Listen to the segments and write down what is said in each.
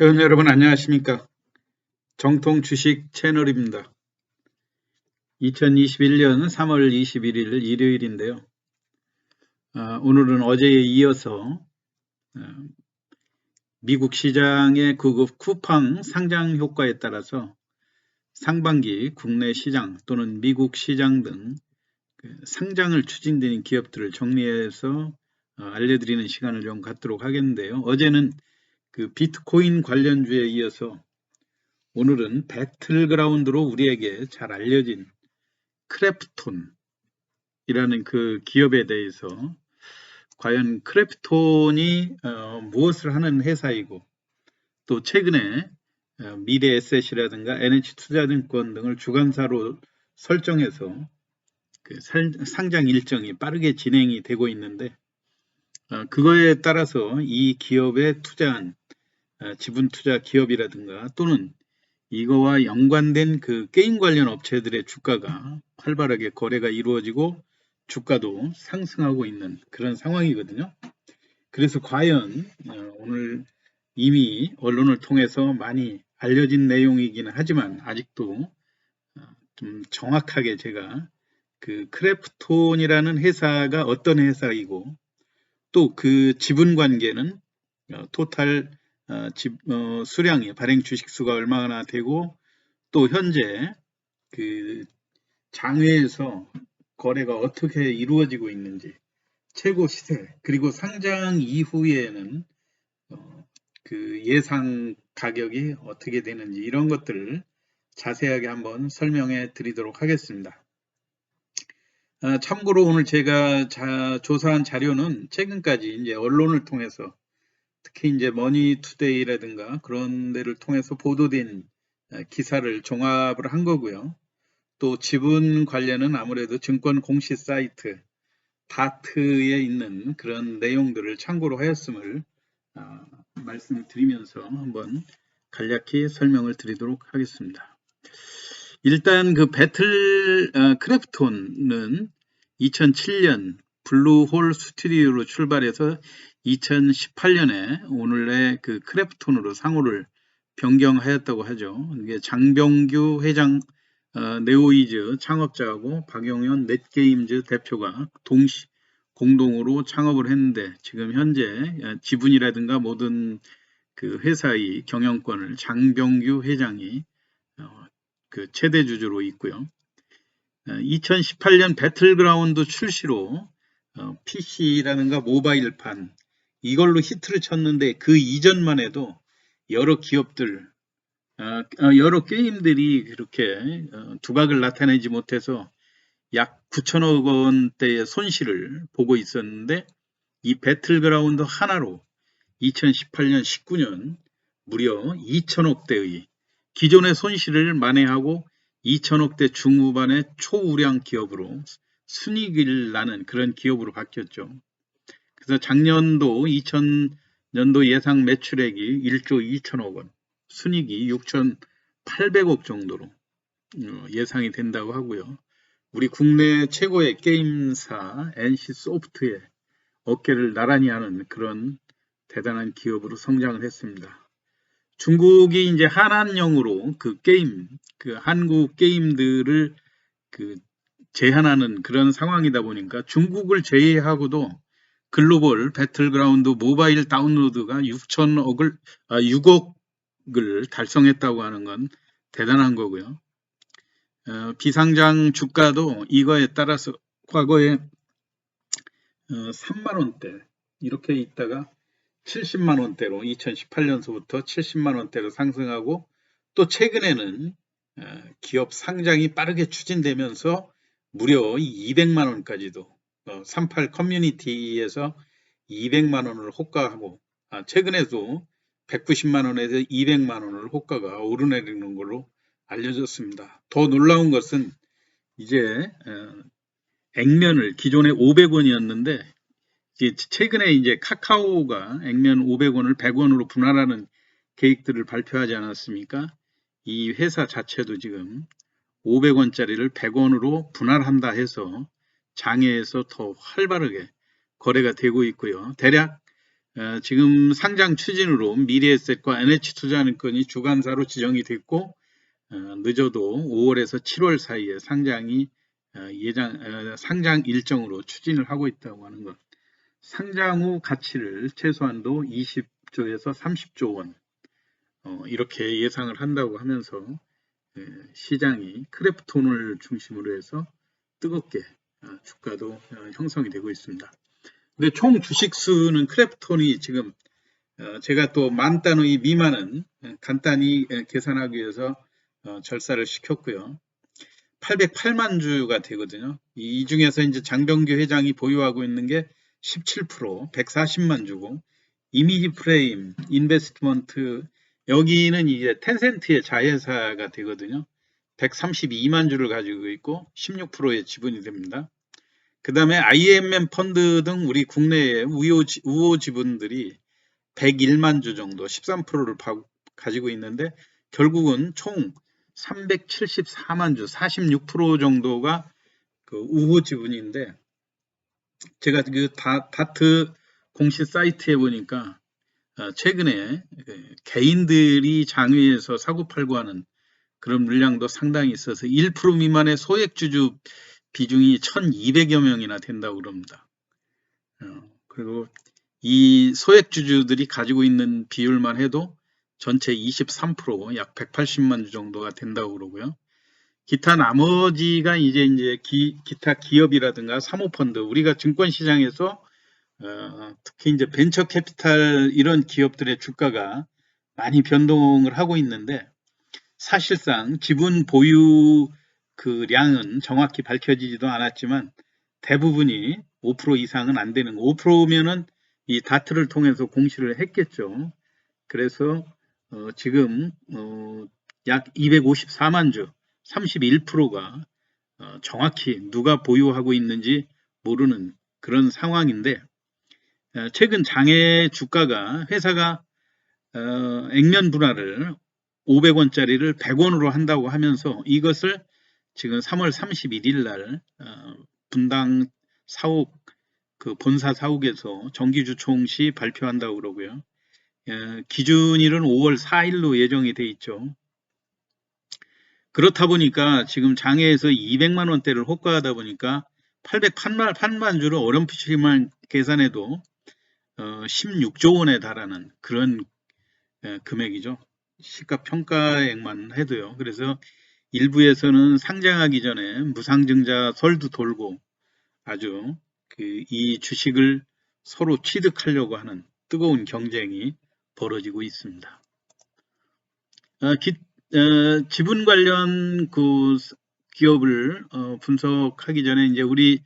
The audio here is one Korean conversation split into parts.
회원 여러분 안녕하십니까? 정통 주식 채널입니다. 2021년 3월 21일 일요일인데요. 오늘은 어제에 이어서 미국 시장의 구급 쿠팡 상장 효과에 따라서 상반기 국내 시장 또는 미국 시장 등 상장을 추진되는 기업들을 정리해서 알려드리는 시간을 좀 갖도록 하겠는데요. 어제는 비트코인 관련주에 이어서 오늘은 배틀그라운드로 우리에게 잘 알려진 크래프톤이라는 그 기업에 대해서 과연 크래프톤이 무엇을 하는 회사이고 또 최근에 미래에셋이라든가 NH투자증권 등을 주관사로 설정해서 상장 일정이 빠르게 진행이 되고 있는데 그거에 따라서 이 기업에 투자한 지분 투자 기업이라든가 또는 이거와 연관된 그 게임 관련 업체들의 주가가 활발하게 거래가 이루어지고 주가도 상승하고 있는 그런 상황이거든요. 그래서 과연 오늘 이미 언론을 통해서 많이 알려진 내용이기는 하지만 아직도 좀 정확하게 제가 그 크래프톤이라는 회사가 어떤 회사이고 또 그 지분 관계는 토탈 수량이 발행 주식 수가 얼마나 되고 또 현재 그 장외에서 거래가 어떻게 이루어지고 있는지 최고 시세 그리고 상장 이후에는 그 예상 가격이 어떻게 되는지 이런 것들을 자세하게 한번 설명해 드리도록 하겠습니다. 참고로 오늘 제가 조사한 자료는 최근까지 이제 언론을 통해서 특히 이제 머니투데이라든가 그런 데를 통해서 보도된 기사를 종합을 한 거고요. 또 지분 관련은 아무래도 증권 공시 사이트 다트에 있는 그런 내용들을 참고로 하였음을 말씀을 드리면서 한번 간략히 설명을 드리도록 하겠습니다. 일단 그 크래프톤은 2007년 블루홀 스튜디오로 출발해서 2018년에 오늘의 그 크래프톤으로 상호를 변경하였다고 하죠. 이게 장병규 회장 네오이즈 창업자하고 박용현 넷게임즈 대표가 공동으로 창업을 했는데 지금 현재 지분이라든가 모든 그 회사의 경영권을 장병규 회장이 그 최대 주주로 있고요. 2018년 배틀그라운드 출시로 PC라든가 모바일판 이걸로 히트를 쳤는데 그 이전만 해도 여러 기업들 여러 게임들이 그렇게 두각을 나타내지 못해서 약 9천억 원대의 손실을 보고 있었는데 이 배틀그라운드 하나로 2018년 19년 무려 2천억대의 기존의 손실을 만회하고 2천억대 중후반의 초우량 기업으로 순이익을 나는 그런 기업으로 바뀌었죠. 그래서 작년도 2000년도 예상 매출액이 1조 2천억 원, 순이익이 6,800억 정도로 예상이 된다고 하고요. 우리 국내 최고의 게임사 NC소프트의 어깨를 나란히 하는 그런 대단한 기업으로 성장을 했습니다. 중국이 이제 한한령으로 그 한국 게임들을 제한하는 그런 상황이다 보니까 중국을 제외하고도 글로벌 배틀그라운드 모바일 다운로드가 6억을 달성했다고 하는 건 대단한 거고요. 비상장 주가도 이거에 따라서 과거에 3만 원대 이렇게 있다가 70만 원대로 2018년서부터 70만 원대로 상승하고 또 최근에는 기업 상장이 빠르게 추진되면서 무려 200만 원까지도 38 커뮤니티에서 200만 원을 호가하고 최근에도 190만 원에서 200만 원을 호가가 오르내리는 걸로 알려졌습니다. 더 놀라운 것은 이제 액면을 기존에 500원이었는데 최근에 이제 카카오가 액면 500원을 100원으로 분할하는 계획들을 발표하지 않았습니까? 이 회사 자체도 지금 500원짜리를 100원으로 분할한다 해서 장외에서 더 활발하게 거래가 되고 있고요. 대략 지금 상장 추진으로 미래에셋과 NH투자증권이 주관사로 지정이 됐고 늦어도 5월에서 7월 사이에 상장이 상장 일정으로 추진을 하고 있다고 하는 것. 상장 후 가치를 최소한도 20조에서 30조 원 이렇게 예상을 한다고 하면서 시장이 크래프톤을 중심으로 해서 뜨겁게 주가도 형성이 되고 있습니다. 근데 총 주식 수는 크래프톤이 지금 제가 또 10,000단위 미만은 간단히 계산하기 위해서 절사를 시켰고요. 808만 주가 되거든요. 이 중에서 이제 장병규 회장이 보유하고 있는 게 17%, 140만 주고, 이미지 프레임, 인베스트먼트, 여기는 이제 텐센트의 자회사가 되거든요. 132만 주를 가지고 있고 16%의 지분이 됩니다. 그 다음에 IMM 펀드 등 우리 국내의 우호 지분들이 101만 주 정도 13%를 가지고 있는데 결국은 총 374만 주 46% 정도가 그 우호 지분인데 제가 그 다트 공시 사이트에 보니까 최근에 개인들이 장외에서 사고팔고 하는 그런 물량도 상당히 있어서 1% 미만의 소액주주 비중이 1,200여 명이나 된다고 그럽니다. 그리고 이 소액주주들이 가지고 있는 비율만 해도 전체 23%, 약 180만 주 정도가 된다고 그러고요. 기타 나머지가 이제 기타 기업이라든가 사모펀드, 우리가 증권시장에서 특히 이제 벤처 캐피탈 이런 기업들의 주가가 많이 변동을 하고 있는데 사실상 지분 보유 그 량은 정확히 밝혀지지도 않았지만 대부분이 5% 이상은 안 되는 5%면은 이 다트를 통해서 공시를 했겠죠. 그래서 지금 약 254만 주 31%가 정확히 누가 보유하고 있는지 모르는 그런 상황인데 최근 장외 주가가 회사가 액면 분할을 500원짜리를 100원으로 한다고 하면서 이것을 지금 3월 31일 날 분당 사옥 그 본사 사옥에서 정기주총 시 발표한다고 그러고요. 기준일은 5월 4일로 예정이 돼 있죠. 그렇다 보니까 지금 장외에서 200만 원대를 호가하다 보니까 808만 주를 어렴풋이만 계산해도 16조 원에 달하는 그런 금액이죠. 시가평가액만 해도요. 그래서 일부에서는 상장하기 전에 무상증자 설도 돌고 아주 이 주식을 서로 취득하려고 하는 뜨거운 경쟁이 벌어지고 있습니다. 지분 관련 그 기업을 분석하기 전에 이제 우리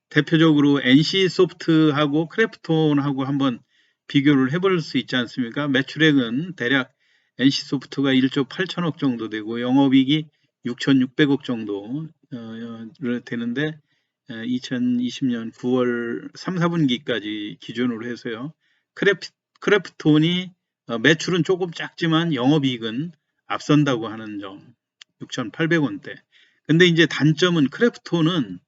대표적으로 NC소프트하고 크래프톤하고 한번 비교를 해볼 수 있지 않습니까? 매출액은 대략 NC소프트가 1조 8천억 정도 되고 영업이익이 6,600억 정도 되는데 2020년 9월 3, 4분기까지 기준으로 해서요. 크래프톤이 매출은 조금 작지만 영업이익은 앞선다고 하는 점, 6,800원대. 근데 이제 단점은 크래프톤은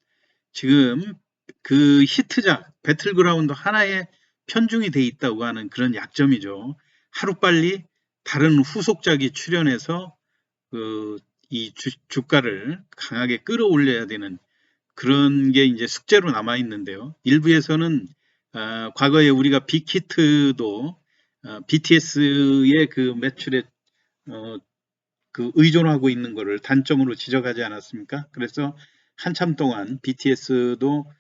지금 그 히트작, 배틀그라운드 하나에 편중이 돼 있다고 하는 그런 약점이죠. 하루빨리 다른 후속작이 출연해서 이 주가를 강하게 끌어올려야 되는 그런 게 이제 숙제로 남아 있는데요. 일부에서는 과거에 우리가 빅히트도 BTS의 그 매출에 그 의존하고 있는 것을 단점으로 지적하지 않았습니까? 그래서 한참 동안 BTS도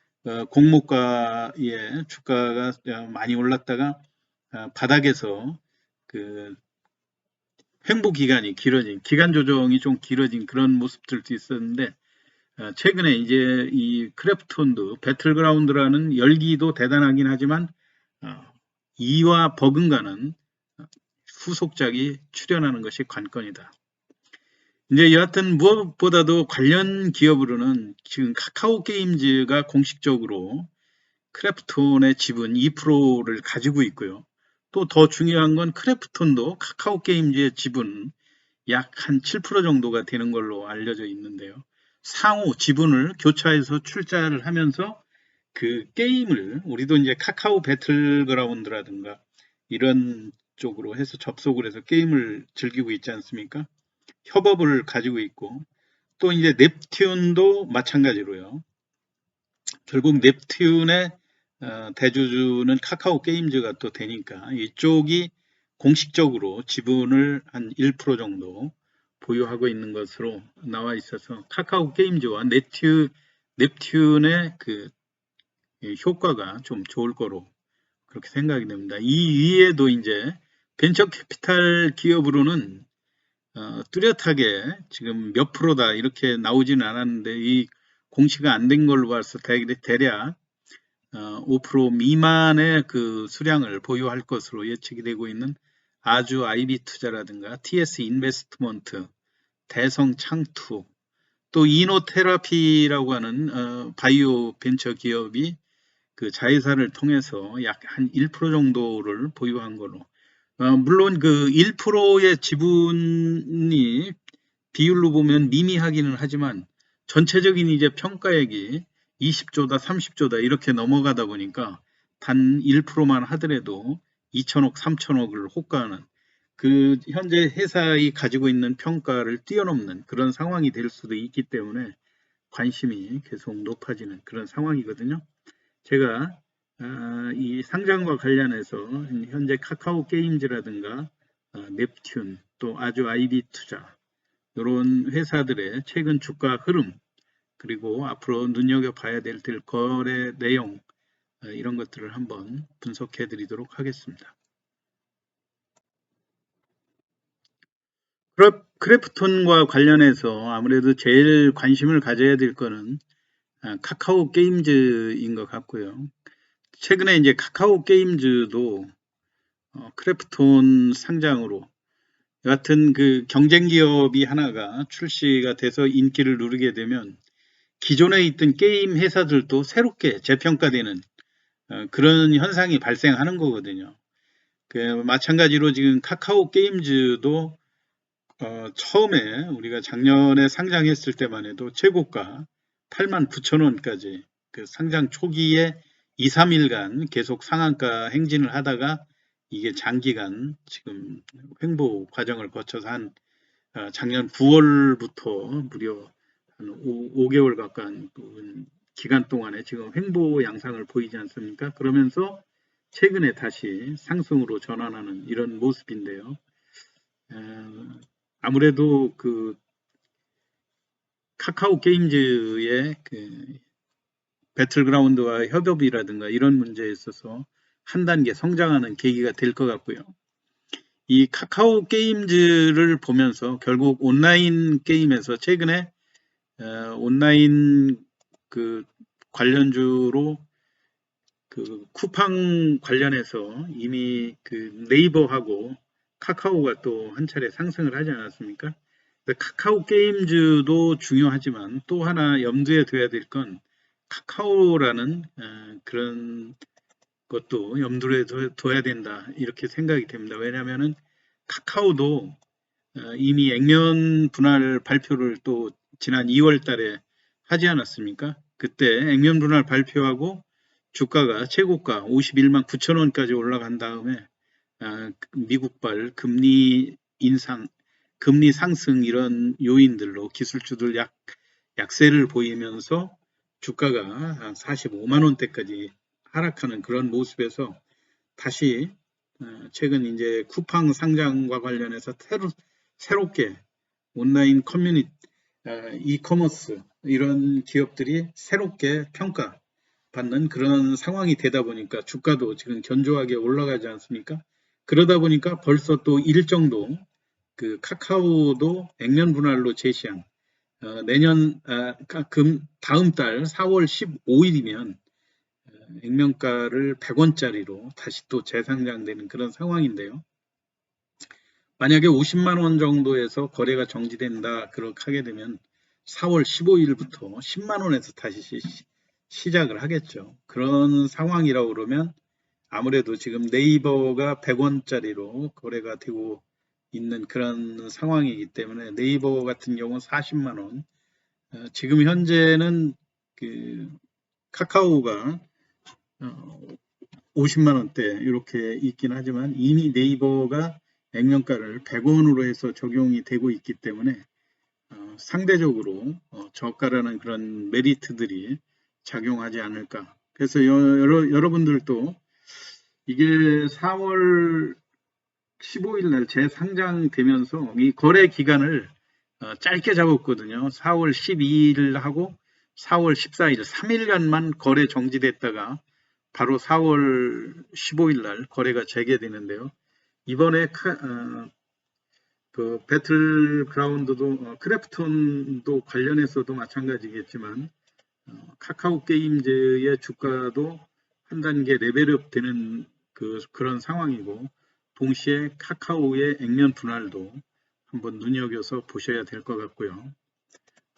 공모가의 주가가 많이 올랐다가 바닥에서 그 횡보 기간이 길어진, 기간 조정이 좀 길어진 그런 모습들도 있었는데 최근에 이제 이 크래프톤도 배틀그라운드라는 열기도 대단하긴 하지만 이와 버금가는 후속작이 출연하는 것이 관건이다. 이제 여하튼 무엇보다도 관련 기업으로는 지금 카카오 게임즈가 공식적으로 크래프톤의 지분 2%를 가지고 있고요. 또 더 중요한 건 크래프톤도 카카오 게임즈의 지분 약 한 7% 정도가 되는 걸로 알려져 있는데요. 상호 지분을 교차해서 출자를 하면서 그 게임을 우리도 이제 카카오 배틀그라운드라든가 이런 쪽으로 해서 접속을 해서 게임을 즐기고 있지 않습니까? 협업을 가지고 있고 또 이제 넵튠도 마찬가지로요. 결국 넵튠의 대주주는 카카오 게임즈가 또 되니까 이쪽이 공식적으로 지분을 한 1% 정도 보유하고 있는 것으로 나와 있어서 카카오 게임즈와 넵튠의 그 효과가 좀 좋을 거로 그렇게 생각이 됩니다. 이 위에도 이제 벤처 캐피탈 기업으로는 뚜렷하게 지금 몇 프로다 이렇게 나오지는 않았는데 이 공시가 안 된 걸로 봐서 대략 5% 미만의 그 수량을 보유할 것으로 예측이 되고 있는 아주 IB 투자라든가 TS 인베스트먼트, 대성 창투, 또 이노테라피라고 하는 바이오 벤처 기업이 그 자회사를 통해서 약 한 1% 정도를 보유한 걸로. 물론 그 1%의 지분이 비율로 보면 미미하기는 하지만 전체적인 이제 평가액이 20조다, 30조다 이렇게 넘어가다 보니까 단 1%만 하더라도 2천억, 3천억을 호가하는 그 현재 회사이 가지고 있는 평가를 뛰어넘는 그런 상황이 될 수도 있기 때문에 관심이 계속 높아지는 그런 상황이거든요. 제가 이 상장과 관련해서 현재 카카오 게임즈라든가 넵튠 또 아주 IB 투자 이런 회사들의 최근 주가 흐름 그리고 앞으로 눈여겨봐야 될 거래 내용 이런 것들을 한번 분석해 드리도록 하겠습니다. 크래프톤과 관련해서 아무래도 제일 관심을 가져야 될 거는 카카오 게임즈인 것 같고요. 최근에 이제 카카오 게임즈도 크래프톤 상장으로 여하튼 그 경쟁 기업이 하나가 출시가 돼서 인기를 누리게 되면 기존에 있던 게임 회사들도 새롭게 재평가되는 그런 현상이 발생하는 거거든요. 그 마찬가지로 지금 카카오 게임즈도 처음에 우리가 작년에 상장했을 때만 해도 최고가 89,000원까지 그 상장 초기에 2, 3일간 계속 상한가 행진을 하다가 이게 장기간 지금 횡보 과정을 거쳐서 한 작년 9월부터 무려 한 5개월 가까운 기간 동안에 지금 횡보 양상을 보이지 않습니까? 그러면서 최근에 다시 상승으로 전환하는 이런 모습인데요. 아무래도 그 카카오 게임즈의 그 배틀그라운드와 협업이라든가 이런 문제에 있어서 한 단계 성장하는 계기가 될 것 같고요. 이 카카오 게임즈를 보면서 결국 온라인 게임에서 최근에 온라인 그 관련주로 그 쿠팡 관련해서 이미 그 네이버하고 카카오가 또 한 차례 상승을 하지 않았습니까? 카카오 게임즈도 중요하지만 또 하나 염두에 둬야 될 건 카카오라는 그런 것도 염두에 둬야 된다 이렇게 생각이 됩니다. 왜냐하면은 카카오도 이미 액면 분할 발표를 또 지난 2월 달에 하지 않았습니까? 그때 액면 분할 발표하고 주가가 최고가 51만 9천 원까지 올라간 다음에 미국발 금리 인상, 금리 상승 이런 요인들로 기술주들 약세를 보이면서 주가가 한 45만 원대까지 하락하는 그런 모습에서 다시 최근 이제 쿠팡 상장과 관련해서 새롭게 온라인 커뮤니티, 이커머스 이런 기업들이 새롭게 평가받는 그런 상황이 되다 보니까 주가도 지금 견조하게 올라가지 않습니까? 그러다 보니까 벌써 또 일정도 그 카카오도 액면 분할로 제시한 내년 다음 달 4월 15일이면 액면가를 100원짜리로 다시 또 재상장되는 그런 상황인데요. 만약에 50만 원 정도에서 거래가 정지된다 그렇게 하게 되면 4월 15일부터 10만 원에서 다시 시작을 하겠죠. 그런 상황이라고 그러면 아무래도 지금 네이버가 100원짜리로 거래가 되고 있는 그런 상황이기 때문에 네이버 같은 경우 40만 원 지금 현재는 그 카카오가 50만 원대 이렇게 있긴 하지만 이미 네이버가 액면가를 100원으로 해서 적용이 되고 있기 때문에 상대적으로 저가라는 그런 메리트들이 작용하지 않을까. 그래서 여러분들도 이게 4월 15일 날 재상장되면서 이 거래 기간을 짧게 잡았거든요. 4월 12일 하고 4월 14일 3일간만 거래 정지됐다가 바로 4월 15일 날 거래가 재개되는데요. 이번에 그 배틀그라운드도 크래프톤도 관련해서도 마찬가지겠지만 카카오 게임즈의 주가도 한 단계 레벨업 되는 그런 상황이고 동시에 카카오의 액면 분할도 한번 눈여겨서 보셔야 될 것 같고요.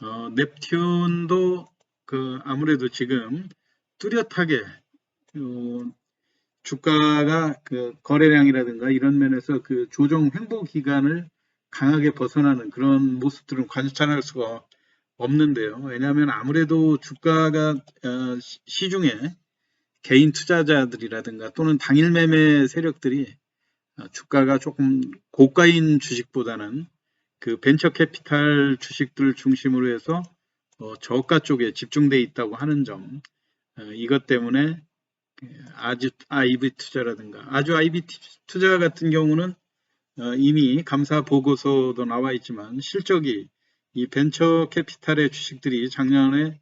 넵튠도 아무래도 지금 뚜렷하게 주가가 거래량이라든가 이런 면에서 조정 횡보 기간을 강하게 벗어나는 그런 모습들은 관찰할 수가 없는데요. 왜냐하면 아무래도 주가가 시중에 개인 투자자들이라든가 또는 당일 매매 세력들이 주가가 조금 고가인 주식보다는 벤처 캐피탈 주식들 중심으로 해서 저가 쪽에 집중돼 있다고 하는 점, 이것 때문에 아주 IB 투자라든가 아주 IB 투자 같은 경우는 이미 감사 보고서도 나와 있지만 실적이 이 벤처 캐피탈의 주식들이 작년에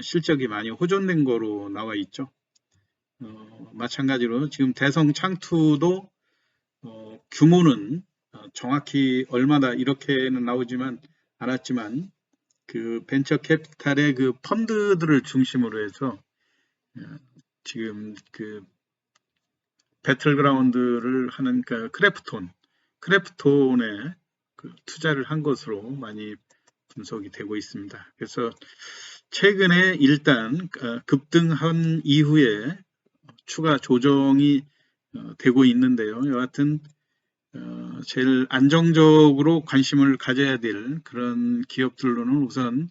실적이 많이 호전된 거로 나와 있죠. 마찬가지로 지금 대성 창투도 규모는 정확히 얼마다 이렇게는 나오지만 않았지만 벤처 캐피탈의 펀드들을 중심으로 해서 지금 배틀그라운드를 하는 크래프톤에 투자를 한 것으로 많이 분석이 되고 있습니다. 그래서 최근에 일단 급등한 이후에 추가 조정이 되고 있는데요. 여하튼 제일 안정적으로 관심을 가져야 될 그런 기업들로는 우선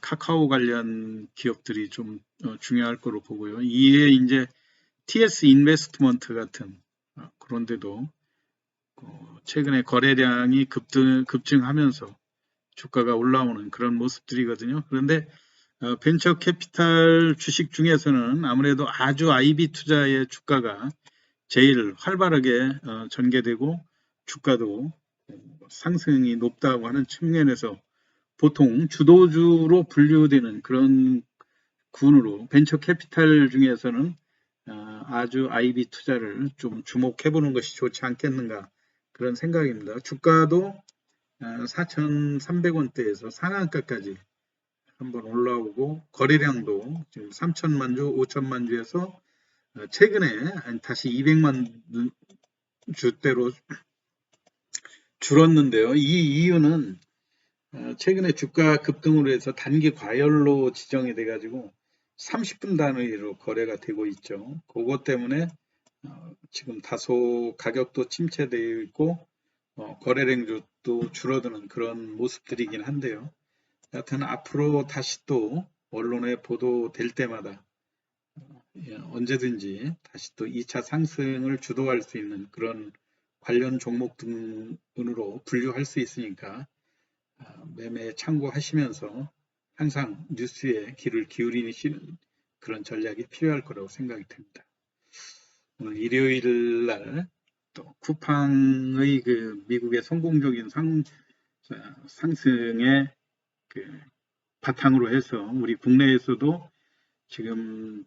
카카오 관련 기업들이 좀 중요할 거로 보고요. 이에 이제 TS 인베스트먼트 같은 그런 데도 최근에 거래량이 급증하면서 주가가 올라오는 그런 모습들이거든요. 그런데 벤처 캐피탈 주식 중에서는 아무래도 아주 IB 투자의 주가가 제일 활발하게 전개되고 주가도 상승이 높다고 하는 측면에서 보통 주도주로 분류되는 그런 군으로 벤처 캐피탈 중에서는 아주 IB 투자를 좀 주목해 보는 것이 좋지 않겠는가 그런 생각입니다. 주가도 4,300원대에서 상한가까지 한번 올라오고 거래량도 지금 3천만 주, 5천만 주에서 최근에 다시 200만 주대로 줄었는데요. 이 이유는 최근에 주가 급등으로 해서 단기 과열로 지정이 돼가지고 30분 단위로 거래가 되고 있죠. 그것 때문에 지금 다소 가격도 침체되어 있고 거래량도 줄어드는 그런 모습들이긴 한데요. 여하튼 앞으로 다시 또 언론에 보도될 때마다 언제든지 다시 또 2차 상승을 주도할 수 있는 그런 관련 종목 등으로 분류할 수 있으니까 매매에 참고하시면서 항상 뉴스에 귀를 기울이시는 그런 전략이 필요할 거라고 생각이 듭니다. 오늘 일요일 날 또 쿠팡의 미국의 성공적인 상승의 바탕으로 해서 우리 국내에서도 지금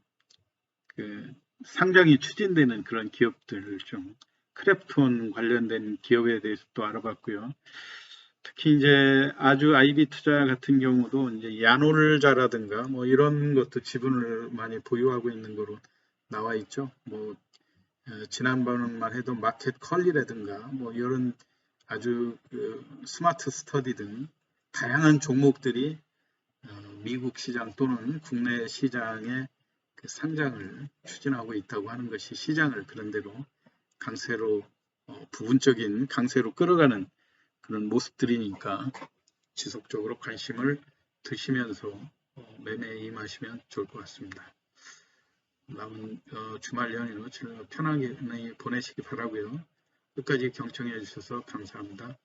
상장이 추진되는 그런 기업들 좀 크래프톤 관련된 기업에 대해서 또 알아봤고요. 특히 이제 아주 IB 투자 같은 경우도 이제 야놀자라든가 뭐 이런 것도 지분을 많이 보유하고 있는 거로 나와 있죠. 뭐 지난번만 해도 마켓 컬리라든가 뭐 이런 아주 스마트 스터디 등 다양한 종목들이 미국 시장 또는 국내 시장의 상장을 추진하고 있다고 하는 것이 시장을 그런대로 강세로 부분적인 강세로 끌어가는 그런 모습들이니까 지속적으로 관심을 두시면서 매매에 임하시면 좋을 것 같습니다. 남은 주말 연휴 편하게 보내시기 바라고요. 끝까지 경청해 주셔서 감사합니다.